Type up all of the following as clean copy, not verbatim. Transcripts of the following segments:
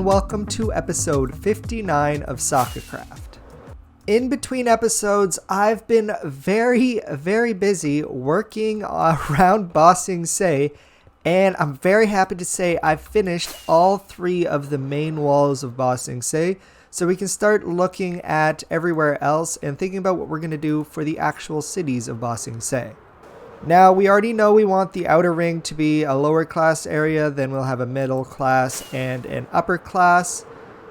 and welcome to episode 59 of Soccercraft. In between episodes, I've been very busy working around Bossing Say, and I'm very happy to say I've finished all 3 of the main walls of Bossing Say, so we can start looking at everywhere else and thinking about what we're going to do for the actual cities of Bossing Say. Now, we already know we want the outer ring to be a lower class area, then we'll have a middle class and an upper class.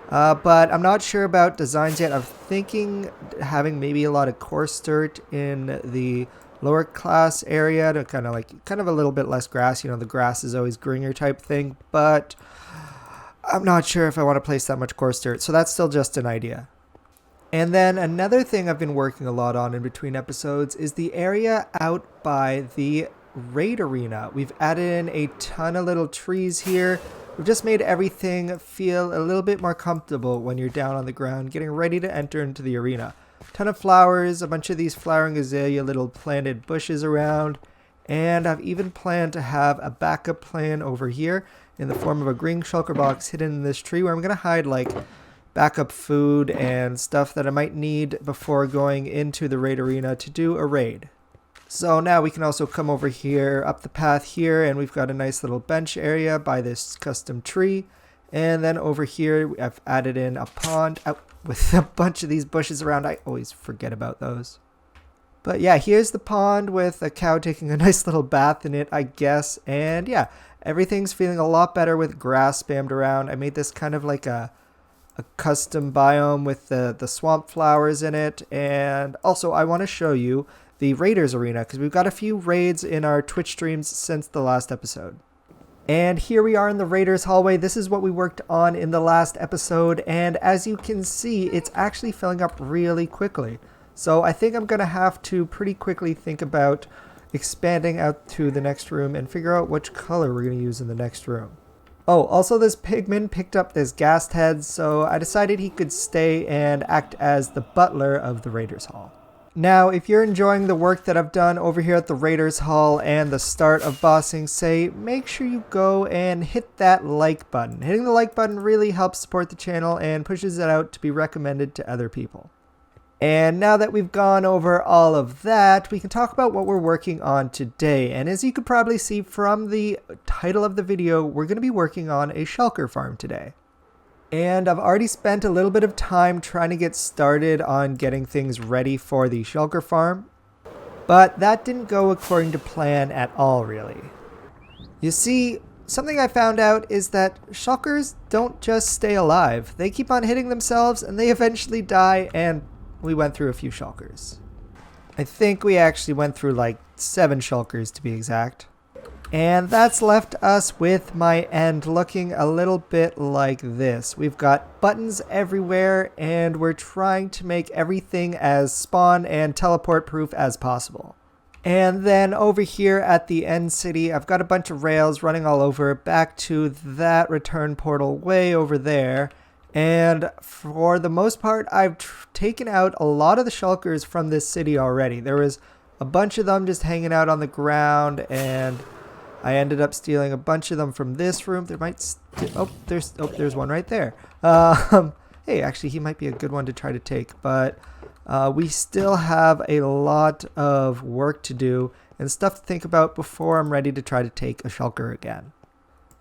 But I'm not sure about designs yet. I'm thinking having maybe a lot of coarse dirt in the lower class area to kind of a little bit less grass. You know, the grass is always greener type thing, but I'm not sure if I want to place that much coarse dirt. So that's still just an idea. And then another thing I've been working a lot on in between episodes is the area out by the raid arena. We've added in a ton of little trees here. We've just made everything feel a little bit more comfortable when you're down on the ground, getting ready to enter into the arena. A ton of flowers, a bunch of these flowering azalea little planted bushes around, and I've even planned to have a backup plan over here in the form of a green shulker box hidden in this tree where I'm going to hide like backup food and stuff that I might need before going into the raid arena to do a raid. So now we can also come over here up the path here, and we've got a nice little bench area by this custom tree. And then over here I've added in a pond with a bunch of these bushes around. I always forget about those. But yeah, here's the pond with a cow taking a nice little bath in it, I guess. And yeah, everything's feeling a lot better with grass spammed around. I made this kind of like a custom biome with the swamp flowers in it. And also I want to show you the Raiders arena because we've got a few raids in our Twitch streams since the last episode. And here we are in the Raiders hallway. This is what we worked on in the last episode, and as you can see, it's actually filling up really quickly. So I think I'm gonna have to pretty quickly think about expanding out to the next room and figure out which color we're gonna use in the next room. Oh, also this pigman picked up this ghast head, so I decided he could stay and act as the butler of the Raiders Hall. Now, if you're enjoying the work that I've done over here at the Raiders Hall and the start of Bossing Say, make sure you go and hit that like button. Hitting the like button really helps support the channel and pushes it out to be recommended to other people. And now that we've gone over all of that, we can talk about what we're working on today. And as you could probably see from the title of the video, we're going to be working on a Shulker Farm today. And I've already spent a little bit of time trying to get started on getting things ready for the Shulker Farm. But that didn't go according to plan at all, really. You see, something I found out is that Shulkers don't just stay alive. They keep on hitting themselves and they eventually die, and we went through a few Shulkers. I think we actually went through like 7 Shulkers to be exact. And that's left us with my end looking a little bit like this. We've got buttons everywhere and we're trying to make everything as spawn and teleport proof as possible. And then over here at the end city, I've got a bunch of rails running all over back to that return portal way over there. And for the most part, I've taken out a lot of the Shulkers from this city already. There was a bunch of them just hanging out on the ground, and I ended up stealing a bunch of them from this room. There might there's one right there. Hey, actually, he might be a good one to try to take, but we still have a lot of work to do and stuff to think about before I'm ready to try to take a Shulker again.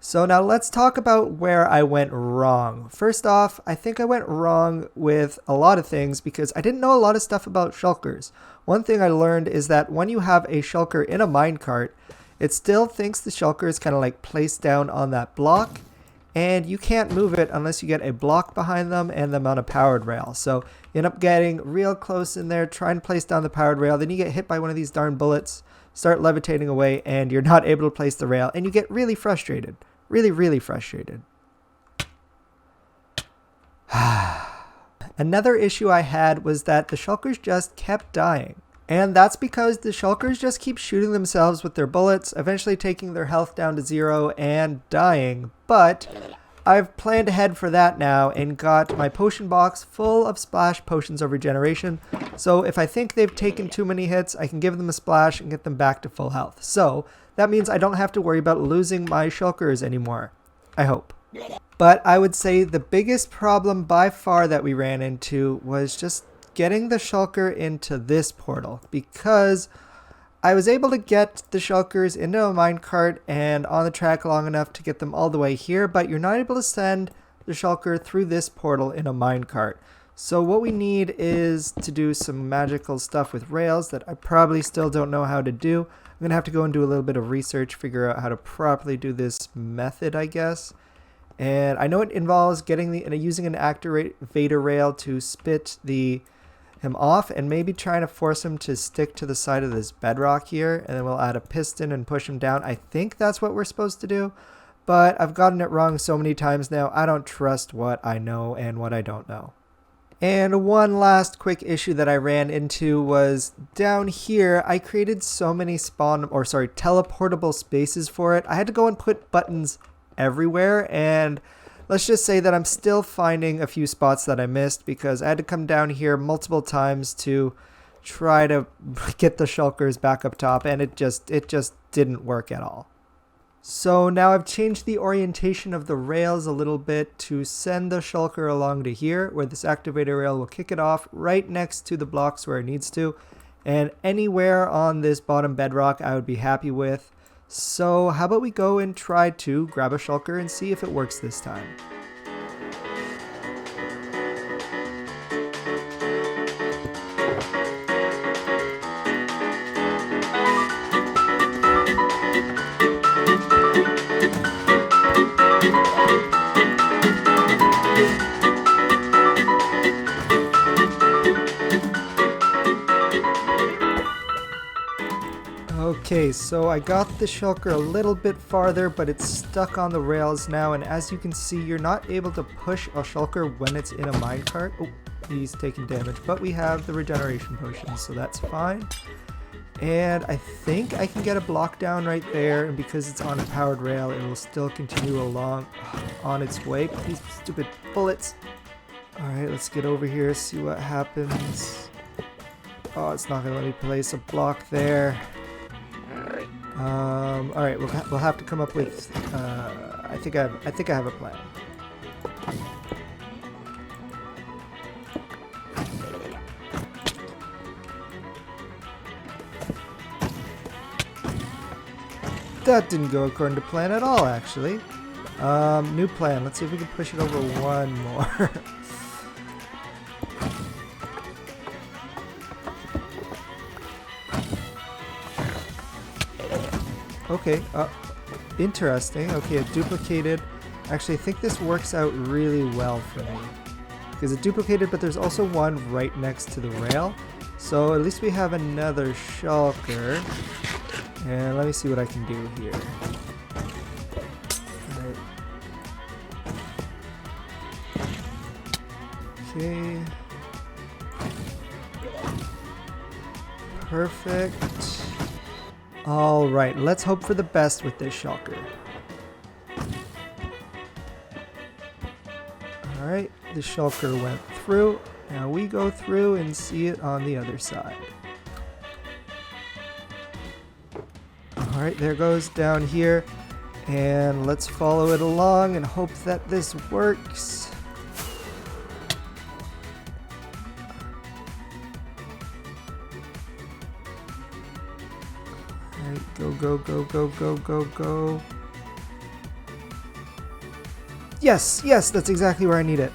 So now let's talk about where I went wrong. First off, I think I went wrong with a lot of things because I didn't know a lot of stuff about Shulkers. One thing I learned is that when you have a Shulker in a minecart, it still thinks the Shulker is kind of like placed down on that block, and you can't move it unless you get a block behind them and them on a powered rail. So you end up getting real close in there, try and place down the powered rail, then you get hit by one of these darn bullets, start levitating away, and you're not able to place the rail, and you get really frustrated. Really frustrated. Another issue I had was that the Shulkers just kept dying. And that's because the Shulkers just keep shooting themselves with their bullets, eventually taking their health down to 0 and dying. But I've planned ahead for that now and got my potion box full of splash potions of regeneration. So if I think they've taken too many hits, I can give them a splash and get them back to full health. So that means I don't have to worry about losing my Shulkers anymore. I hope. But I would say the biggest problem by far that we ran into was just getting the shulker into this portal, because I was able to get the shulkers into a minecart and on the track long enough to get them all the way here, but you're not able to send the shulker through this portal in a minecart. So what we need is to do some magical stuff with rails that I probably still don't know how to do. I'm going to have to go and do a little bit of research, figure out how to properly do this method, I guess. And I know it involves using an activator rail to spit him off and maybe trying to force him to stick to the side of this bedrock here, and then we'll add a piston and push him down. I think that's what we're supposed to do, but I've gotten it wrong so many times now. I don't trust what I know and what I don't know. And one last quick issue that I ran into was down here. I created so many teleportable spaces for it. I had to go and put buttons everywhere, and let's just say that I'm still finding a few spots that I missed because I had to come down here multiple times to try to get the shulkers back up top, and it just didn't work at all. So now I've changed the orientation of the rails a little bit to send the shulker along to here, where this activator rail will kick it off right next to the blocks where it needs to, and anywhere on this bottom bedrock I would be happy with. So how about we go and try to grab a shulker and see if it works this time. Okay, so I got the shulker a little bit farther, but it's stuck on the rails now, and as you can see, you're not able to push a shulker when it's in a minecart. Oh, he's taking damage, but we have the regeneration potion, so that's fine. And I think I can get a block down right there, and because it's on a powered rail, it will still continue along on its way. But these stupid bullets. Alright, let's get over here, see what happens. Oh, it's not going to let me place a block there. Alright, we'll have to come up with, I think I have a plan. That didn't go according to plan at all, actually. New plan. Let's see if we can push it over one more. Okay, interesting. Okay, it duplicated. Actually, I think this works out really well for me. Because it duplicated, but there's also one right next to the rail. So at least we have another shulker. And let me see what I can do here. Alright. Okay. Perfect. Alright, let's hope for the best with this shulker. Alright, the shulker went through. Now we go through and see it on the other side. Alright, there goes down here. And let's follow it along and hope that this works. Alright, go, go, go, go, go, go, go. Yes, yes, that's exactly where I need it.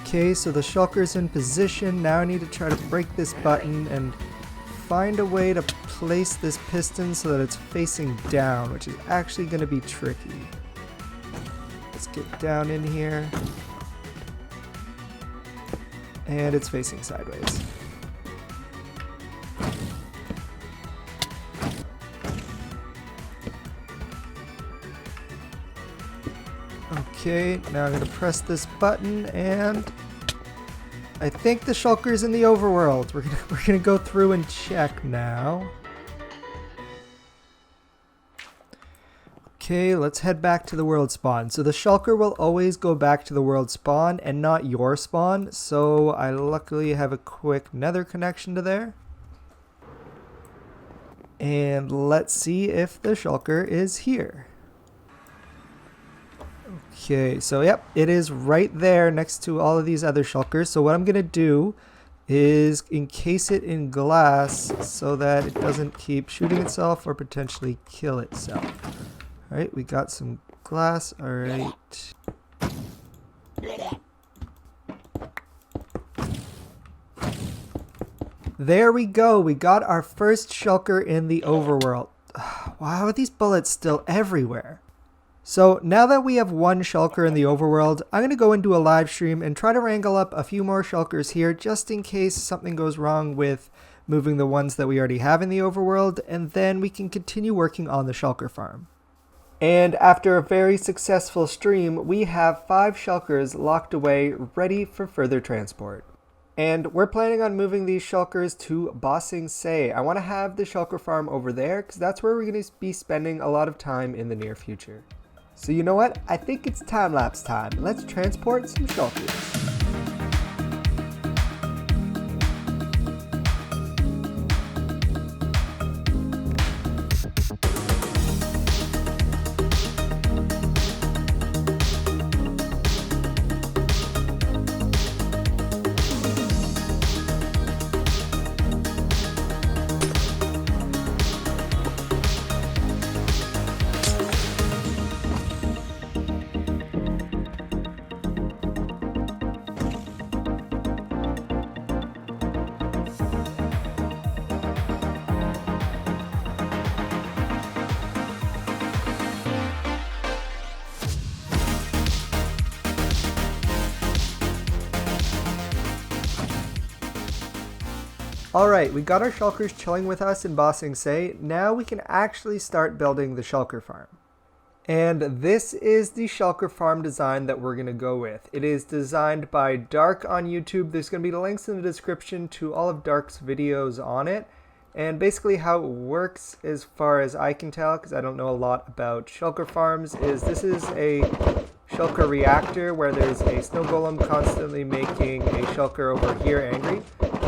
Okay, so the shulker's in position. Now I need to try to break this button and find a way to place this piston so that it's facing down, which is actually going to be tricky. Let's get down in here. And it's facing sideways. Okay, now I'm going to press this button and I think the shulker's in the overworld. We're gonna go through and check now. Okay, let's head back to the world spawn. So the shulker will always go back to the world spawn and not your spawn. So I luckily have a quick nether connection to there. And let's see if the shulker is here. Okay, so yep, it is right there next to all of these other shulkers. So what I'm going to do is encase it in glass so that it doesn't keep shooting itself or potentially kill itself. All right, we got some glass. All right. There we go. We got our first shulker in the overworld. Wow, are these bullets still everywhere? So now that we have one shulker in the overworld, I'm going to go into a live stream and try to wrangle up a few more shulkers here just in case something goes wrong with moving the ones that we already have in the overworld, and then we can continue working on the shulker farm. And after a very successful stream, we have 5 shulkers locked away, ready for further transport. And we're planning on moving these shulkers to Ba Sing Se. I want to have the shulker farm over there because that's where we're going to be spending a lot of time in the near future. So you know what? I think it's time-lapse time. Let's transport some shulkers. Alright, we got our shulkers chilling with us in Ba Sing Se. Now we can actually start building the shulker farm. And this is the shulker farm design that we're going to go with. It is designed by Dark on YouTube. There's going to be links in the description to all of Dark's videos on it. And basically how it works, as far as I can tell, because I don't know a lot about shulker farms, is this is a shulker reactor where there's a snow golem constantly making a shulker over here angry.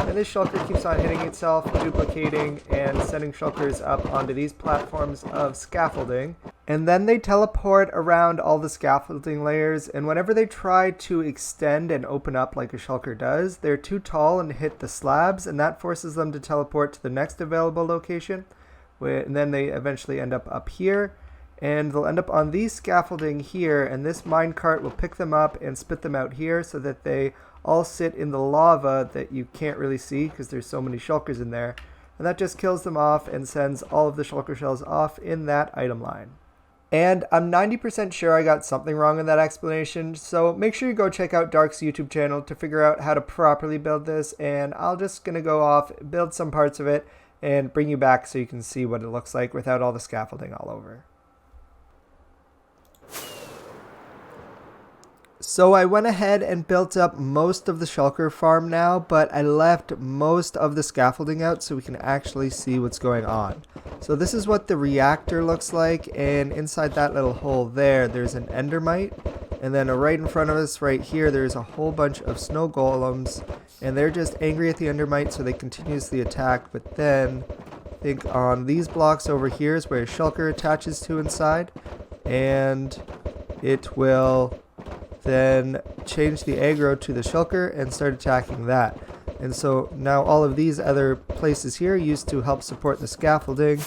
And this shulker keeps on hitting itself, duplicating, and sending shulkers up onto these platforms of scaffolding. And then they teleport around all the scaffolding layers, and whenever they try to extend and open up like a shulker does, they're too tall and hit the slabs, and that forces them to teleport to the next available location. And then they eventually end up here, and they'll end up on these scaffolding here, and this minecart will pick them up and spit them out here so that they all sit in the lava that you can't really see because there's so many shulkers in there. And that just kills them off and sends all of the shulker shells off in that item line. And I'm 90% sure I got something wrong in that explanation, so make sure you go check out Dark's YouTube channel to figure out how to properly build this, and I'll just gonna go off, build some parts of it, and bring you back so you can see what it looks like without all the scaffolding all over. So I went ahead and built up most of the shulker farm now, but I left most of the scaffolding out so we can actually see what's going on. So this is what the reactor looks like, and inside that little hole there, there's an endermite, and then right in front of us right here, there's a whole bunch of snow golems, and they're just angry at the endermite, so they continuously attack. But then I think on these blocks over here is where a shulker attaches to inside, and it will then change the aggro to the shulker and start attacking that. And so now all of these other places here used to help support the scaffolding.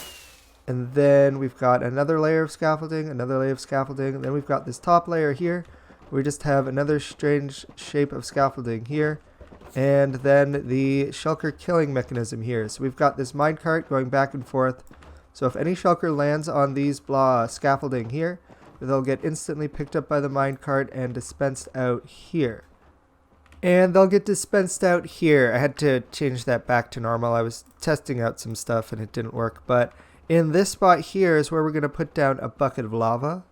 And then we've got another layer of scaffolding, another layer of scaffolding, and then we've got this top layer here. We just have another strange shape of scaffolding here. And then the shulker killing mechanism here. So we've got this minecart going back and forth. So if any shulker lands on these scaffolding here, they'll get instantly picked up by the minecart and dispensed out here. And they'll get dispensed out here. I had to change that back to normal. I was testing out some stuff and it didn't work. But in this spot here is where we're going to put down a bucket of lava.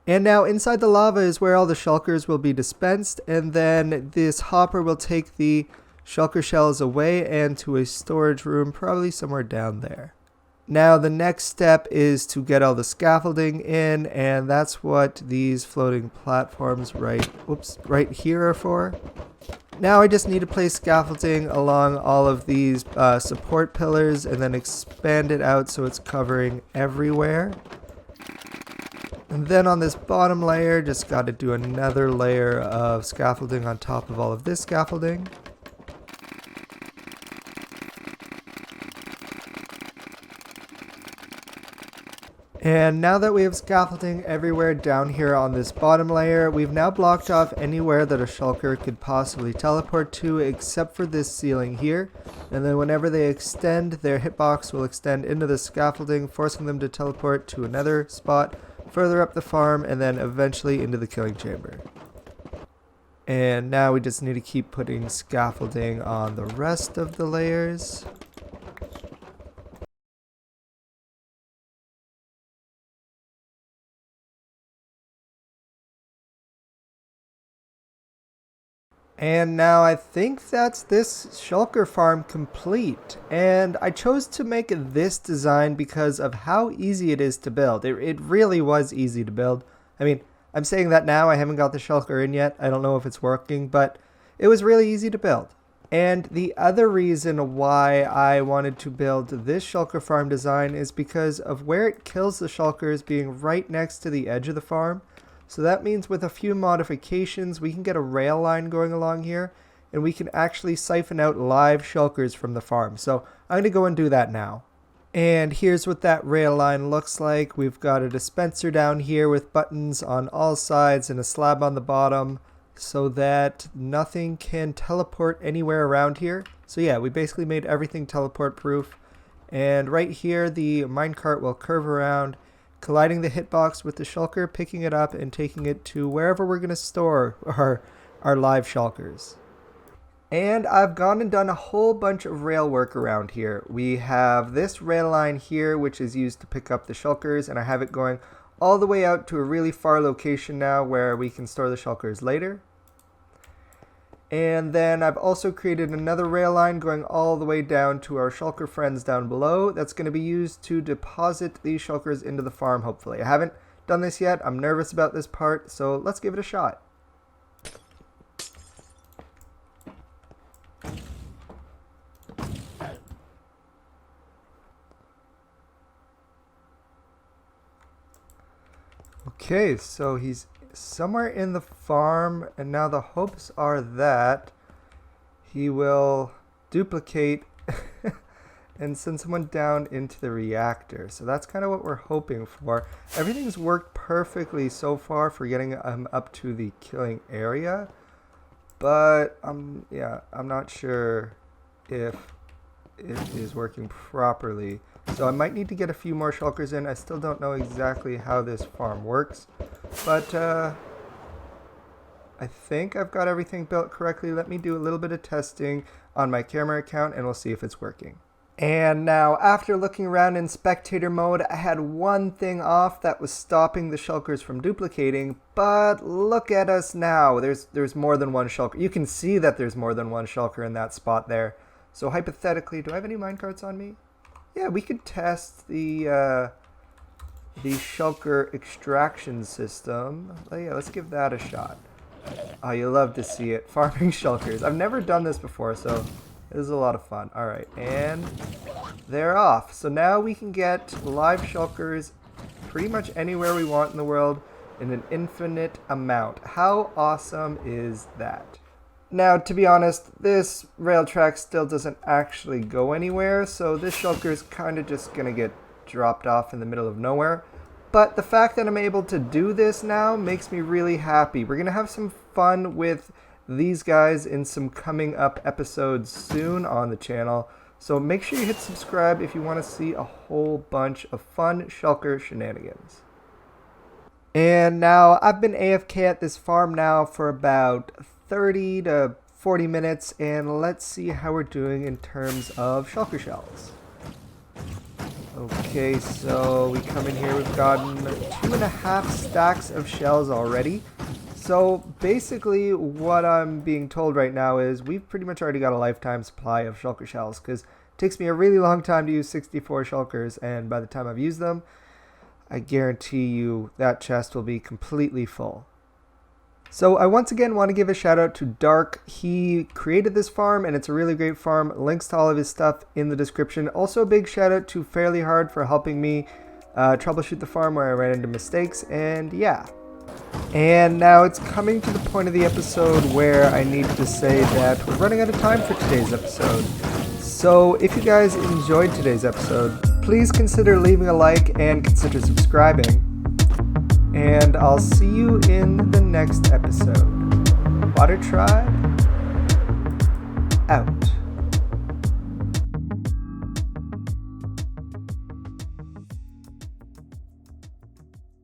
And now inside the lava is where all the shulkers will be dispensed. And then this hopper will take the shulker shells away and to a storage room, probably somewhere down there. Now the next step is to get all the scaffolding in, and that's what these floating platforms right here are for. Now I just need to place scaffolding along all of these support pillars and then expand it out so it's covering everywhere. And then on this bottom layer, just got to do another layer of scaffolding on top of all of this scaffolding. And now that we have scaffolding everywhere down here on this bottom layer, we've now blocked off anywhere that a shulker could possibly teleport to except for this ceiling here. And then whenever they extend, their hitbox will extend into the scaffolding, forcing them to teleport to another spot further up the farm and then eventually into the killing chamber. And now we just need to keep putting scaffolding on the rest of the layers. And now I think that's this Shulker Farm complete. And I chose to make this design because of how easy it is to build. It really was easy to build. I mean, I'm saying that now. I haven't got the Shulker in yet. I don't know if it's working, but it was really easy to build. And the other reason why I wanted to build this Shulker Farm design is because of where it kills the Shulkers being right next to the edge of the farm. So that means with a few modifications, we can get a rail line going along here, and we can actually siphon out live shulkers from the farm. So I'm going to go and do that now. And here's what that rail line looks like. We've got a dispenser down here with buttons on all sides and a slab on the bottom so that nothing can teleport anywhere around here. So yeah, we basically made everything teleport proof. And right here, the minecart will curve around, colliding the hitbox with the shulker, picking it up and taking it to wherever we're going to store our live shulkers. And I've gone and done a whole bunch of rail work around here. We have this rail line here, which is used to pick up the shulkers, and I have it going all the way out to a really far location now where we can store the shulkers later. And then I've also created another rail line going all the way down to our shulker friends down below. That's going to be used to deposit these shulkers into the farm, hopefully. I haven't done this yet. I'm nervous about this part, so let's give it a shot. Okay, so he's somewhere in the farm, and now the hopes are that he will duplicate and send someone down into the reactor. So that's kind of what we're hoping for. Everything's worked perfectly so far for getting him up to the killing area, but yeah, I'm not sure if it is working properly. So I might need to get a few more shulkers in. I still don't know exactly how this farm works, but I think I've got everything built correctly. Let me do a little bit of testing on my camera account and we'll see if it's working. And now, after looking around in spectator mode, I had one thing off that was stopping the shulkers from duplicating, but look at us now. There's more than one shulker. You can see that there's more than one shulker in that spot there. So hypothetically, do I have any minecarts on me? Yeah, we could test the shulker extraction system. Oh yeah, let's give that a shot. Oh, you love to see it. Farming shulkers. I've never done this before, so this is a lot of fun. Alright, and they're off. So now we can get live shulkers pretty much anywhere we want in the world in an infinite amount. How awesome is that? Now, to be honest, this rail track still doesn't actually go anywhere, so this shulker is kind of just going to get dropped off in the middle of nowhere. But the fact that I'm able to do this now makes me really happy. We're going to have some fun with these guys in some coming up episodes soon on the channel. So make sure you hit subscribe if you want to see a whole bunch of fun shulker shenanigans. And now I've been AFK at this farm now for about 30 to 40 minutes, and let's see how we're doing in terms of shulker shells. Okay, so we come in here, we've gotten 2.5 stacks of shells already. So basically what I'm being told right now is we've pretty much already got a lifetime supply of shulker shells, because it takes me a really long time to use 64 shulkers, and by the time I've used them, I guarantee you that chest will be completely full. So I once again want to give a shout out to Dark. He created this farm and it's a really great farm. Links to all of his stuff in the description. Also a big shout out to Fairly Hard for helping me troubleshoot the farm where I ran into mistakes, and yeah. And now it's coming to the point of the episode where I need to say that we're running out of time for today's episode. So if you guys enjoyed today's episode, please consider leaving a like and consider subscribing. And I'll see you in the next episode. Water Tribe, out.